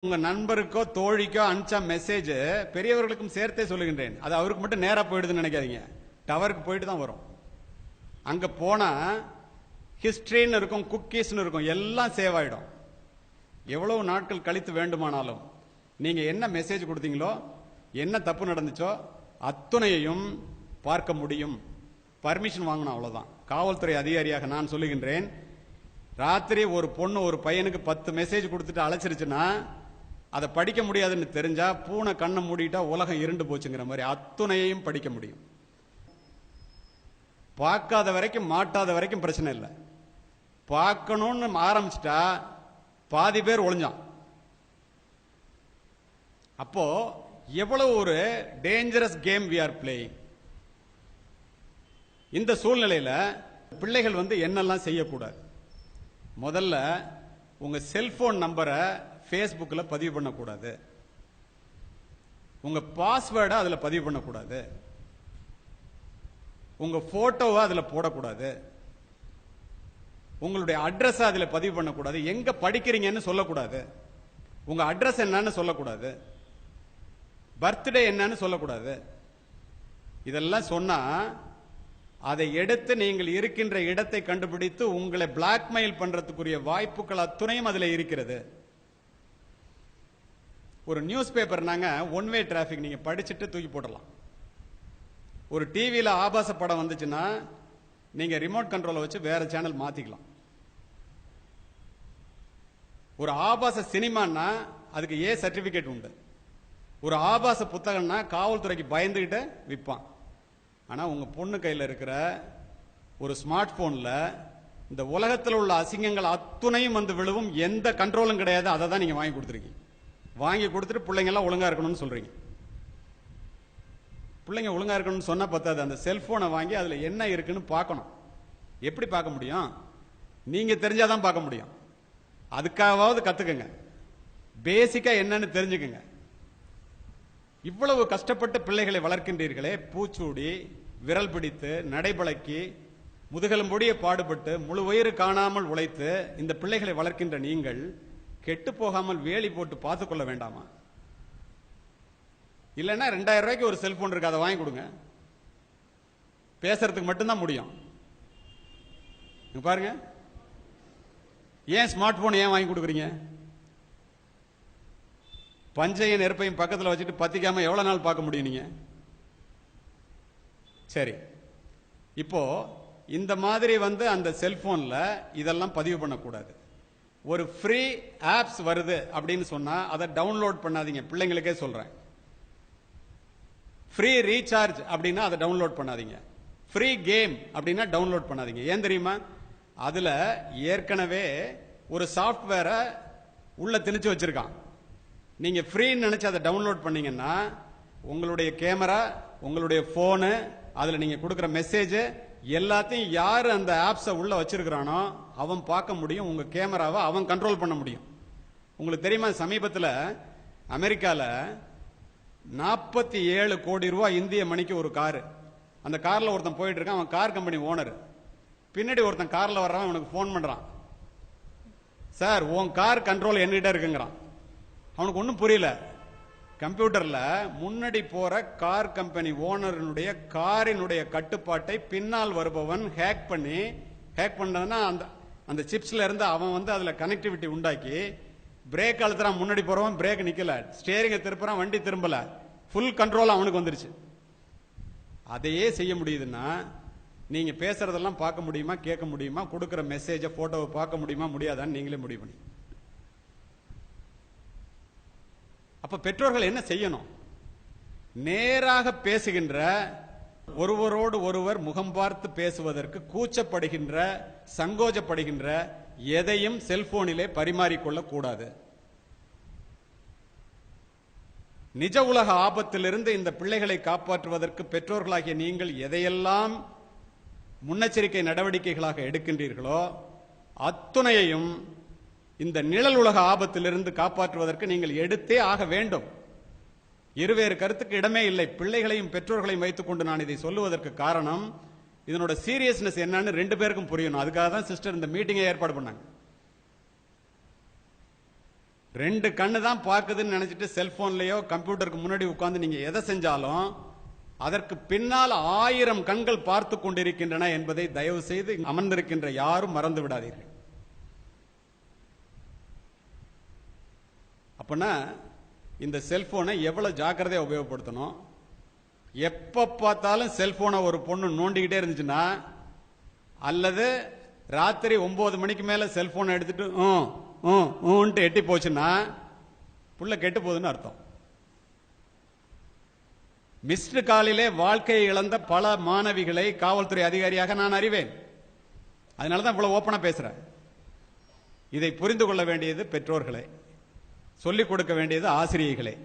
உங்க நண்பருக்கோ தோழிக்கோ அனுப்பிச்ச மெசேஜ் பெரியவர்களுக்கும் சேர்த்தே சொல்லுகின்றேன். அது அவருக்கு மட்டும் நேரா போயிடுதுன்னு நினைக்காதீங்க. டவருக்கு போயிட்டு தான் வரும். அங்க போனா ஹிஸ்டரின்னு இருக்கும், குக்கீஸ்னு இருக்கும், எல்லாம் சேவ் ஆயிடும். எவ்வளவு நாட்கள் கழித்து வேண்டுமானாலும் நீங்க என்ன மெசேஜ் கொடுத்தீங்களோ, என்ன தப்பு நடந்துச்சோ அத்துணையையும் பார்க்க முடியும். பர்மிஷன் வாங்கணும், அவ்வளவுதான். காவல்துறை அதிகாரியாக நான் சொல்லுகின்றேன். ராத்திரி ஒரு பொண்ணு ஒரு பையனுக்கு 10 மெசேஜ் கொடுத்துட்டு அழைச்சிருச்சுன்னா அதை படிக்க முடியாதுன்னு தெரிஞ்சா பூனை கண்ணை மூடிட்டா உலகம் இருண்டு போச்சுங்கிற மாதிரி அத்துணையையும் படிக்க முடியும். பார்க்காத வரைக்கும் மாட்டாத வரைக்கும் பிரச்சனை இல்லை. பார்க்கணும்னு ஆரம்பிச்சிட்டா பாதி பேர் ஒளிஞ்சான். அப்போ எவ்வளவு ஒரு dangerous game we are playing. இந்த சூழ்நிலையில பிள்ளைகள் என்னெல்லாம் செய்யக்கூடாது? முதல்ல உங்க செல்போன் நம்பரை Facebookல பதிவு பண்ணக்கூடாது. உங்க பாஸ்வேர்டை அதுல பதிவு பண்ணக்கூடாது. உங்க போட்டோவை அதுல போடக்கூடாது. உங்களுடைய அட்ரஸ் அதுல பதிவு பண்ணக்கூடாது. எங்க படிக்கிறீங்கன்னு சொல்லக்கூடாது. உங்க அட்ரஸ் என்னன்னு சொல்லக்கூடாது. பர்த்டே என்னன்னு சொல்லக்கூடாது. இதெல்லாம் சொன்னா அதை எடுத்து நீங்கள் இருக்கின்ற இடத்தை கண்டுபிடித்து உங்களை பிளாக்மெயில் பண்றதுக்குரிய வாய்ப்புகள் அத்துணையும் அதுல இருக்கிறது. ஒரு நியூஸ் பேப்பர்னாங்க ஒன் வே டிராபிக், நீங்க படிச்சுட்டு தூக்கி போடலாம். ஒரு டிவியில ஆபாச படம் வந்துச்சுன்னா நீங்க ரிமோட் கண்ட்ரோலை வச்சு வேற சேனல் மாத்திக்கலாம். ஒரு ஆபாச சினிமான்னா அதுக்கு ஏ சர்டிபிகேட் உண்டு. ஒரு ஆபாச புத்தகம்னா காவல்துறைக்கு பயந்துகிட்டு விற்பான். ஆனா உங்க பொண்ணு கையில் இருக்கிற ஒரு ஸ்மார்ட் போன்ல இந்த உலகத்தில் உள்ள அசிங்கங்கள் அத்துணையும் விழுவும். எந்த கண்ட்ரோலும் கிடையாது. அதை தான் நீங்க வாங்கி கொடுத்துருக்கீங்க. வாங்கி கொடுத்துட்டு பிள்ளைங்க எல்லாம் ஒழுங்கா இருக்கணும்னு சொல்றீங்க. பிள்ளைங்க ஒழுங்கா இருக்கணும்னு சொன்னா பத்தாது. அந்த செல்போனை வாங்கி அதுல என்ன இருக்குன்னு பார்க்கணும். எப்படி பார்க்க முடியும்? நீங்க தெரிஞ்சாதான் பார்க்க முடியும். அதுக்காவது கத்துக்கங்க. பேசிக்கா என்னன்னு தெரிஞ்சுக்கங்க. இவ்வளவு கஷ்டப்பட்டு பிள்ளைகளை வளர்க்கின்றீர்களே, பூச்சூடி விரல் பிடித்து நடைபழக்கி முதுகெலும்பொடிய பாடுபட்டு முழு வயிறு காணாமல் உழைத்து இந்த பிள்ளைகளை வளர்க்கின்ற நீங்கள் கெட்டு போகாமல் வேலி போட்டு பார்த்துக் கொள்ள வேண்டாமா? இல்லைன்னா 2000 ரூபாய்க்கு ஒரு செல்போன் இருக்கு, அதை வாங்கி கொடுங்க. பேசுறதுக்கு மட்டும்தான் முடியும். பாருங்க, ஏன் ஸ்மார்ட் போன் ஏன் வாங்கி கொடுக்குறீங்க? பஞ்சையும் நெருப்பையும் பக்கத்தில் வச்சுட்டு பத்திக்காம எவ்வளவு நாள் பார்க்க முடியும் நீங்க? சரி, இப்போ இந்த மாதிரி அந்த செல்போன்ல இதெல்லாம் பதிவு பண்ணக்கூடாது. ஒரு ஃப்ரீ ஆப்ஸ் வருது அப்படின்னு சொன்னா அதை டவுன்லோட் பண்ணாதீங்க. பிள்ளைங்களுக்கே சொல்றேன். ஃப்ரீ ரீசார்ஜ் அப்படின்னா அதை டவுன்லோட் பண்ணாதீங்க. ஃப்ரீ கேம் அப்படின்னா டவுன்லோட் பண்ணாதீங்க. ஏன் தெரியுமா? அதுல ஏற்கனவே ஒரு சாப்ட்வேரை உள்ள திணிச்சு வச்சிருக்கான். நீங்க ஃப்ரீன்னு நினைச்சு அதை டவுன்லோட் பண்ணீங்கன்னா உங்களுடைய கேமரா, உங்களுடைய போனு, அதுல நீங்க கொடுக்கிற மெசேஜ் எல்லாத்தையும் யாரு அந்த ஆப்ஸை உள்ள வச்சிருக்கிறானோ அவன் பார்க்க முடியும். உங்க கேமராவை அவன் கண்ட்ரோல் பண்ண முடியும். உங்களுக்கு தெரியுமா, சமீபத்தில் அமெரிக்கால 47 கோடி ரூபாய் இந்திய மணிக்கு ஒரு காரு. அந்த கார்ல ஒருத்தன் போயிட்டு இருக்கான். அவன் கார் கம்பெனி ஓனர். பின்னாடி ஒருத்தன் கார்ல வர்றான். அவனுக்கு போன் பண்றான். சார், உன் கார் கண்ட்ரோல் என்கிட்ட இருக்குங்கிறான். அவனுக்கு ஒன்றும் புரியல. கம்ப்யூட்டர்ல முன்னாடி போற கார் கம்பெனி ஓனருடைய காரினுடைய கட்டுப்பாட்டை பின்னால் வருபவன் ஹேக் பண்ணதுன்னா அந்த சிப்ஸ்ல இருந்து அவன் அதுல கனெக்டிவிட்டி உண்டாக்கி பிரேக் அழுத்துறான். முன்னாடி போறவன் பிரேக் நிக்கல, ஸ்டேரிங்கை திருப்புறான், வண்டி திரும்பல, ஃபுல் கண்ட்ரோல் அவனுக்கு வந்துருச்சு. அதையே செய்ய முடியுதுன்னா நீங்க பேசுறதெல்லாம் பார்க்க முடியுமா, கேட்க முடியுமா? கொடுக்கிற மெசேஜ போட்டோவை பார்க்க முடியுமா, முடியாதான்னு நீங்களே முடிவு பண்ணி. அப்ப பெற்றோர்கள் என்ன செய்யணும்? நேராக பேசுகின்ற, ஒருவரோடு ஒருவர் முகம் பார்த்து பேசுவதற்கு கூச்சப்படுகின்ற, சங்கோஜப்படுகின்ற எதையும் செல்போனிலே பரிமாறிக்கொள்ள கூடாது. நிஜ உலக ஆபத்திலிருந்து இந்த பிள்ளைகளை காப்பாற்றுவதற்கு பெற்றோர்களாகிய நீங்கள் எதையெல்லாம் முன்னெச்சரிக்கை நடவடிக்கைகளாக எடுக்கின்றீர்களோ அத்துணையையும் இந்த நிழல் உலக ஆபத்திலிருந்து காப்பாற்றுவதற்கு நீங்கள் எடுத்தே ஆக வேண்டும். இருவேறு கருத்துக்கு இடமே இல்லை. பிள்ளைகளையும் பெற்றோர்களையும் வைத்துக் கொண்டு நான் இதை சொல்லுவதற்கு காரணம், இதனோட சீரியஸ்னஸ் என்னன்னு 2 பேருக்கும் புரியணும். அதுக்காக தான் சிஸ்டர் இந்த மீட்டிங்கை ஏற்பாடு பண்ணாங்க. 2 கண்ணு தான் பாக்குதுன்னு நினைச்சிட்டு செல்போன்லயோ கம்ப்யூட்டருக்கு முன்னாடி உட்கார்ந்து நீங்க எதை செஞ்சாலும் அதற்கு பின்னால் 1000 கண்கள் பார்த்து கொண்டிருக்கின்றன என்பதை தயவு செய்து அமர்ந்திருக்கின்ற யாரும் மறந்து விடாதீர்கள். அப்பனா இந்த செல்போனை எவ்வளவு ஜாக்கிரதையா உபயோகப்படுத்தணும். எப்ப பார்த்தாலும் செல்போனை ஒரு பொண்ணு நோண்டிக்கிட்டே இருந்துச்சுன்னா, அல்லது ராத்திரி 9 மணிக்கு மேல செல்போனை எடுத்துட்டு எட்டி போச்சுன்னா புள்ள கெட்டு போகுதுன்னு அர்த்தம். மிஸ்டு காலிலே வாழ்க்கையை இழந்த பல மாணவிகளை காவல்துறை அதிகாரியாக நான் அறிவேன். அதனாலதான் இவ்வளவு ஓப்பனா பேசுறேன். இதை புரிந்து கொள்ள வேண்டியது பெற்றோர்களே, சொல்லிக் கொடுக்க வேண்டியது ஆசிரியர்களே.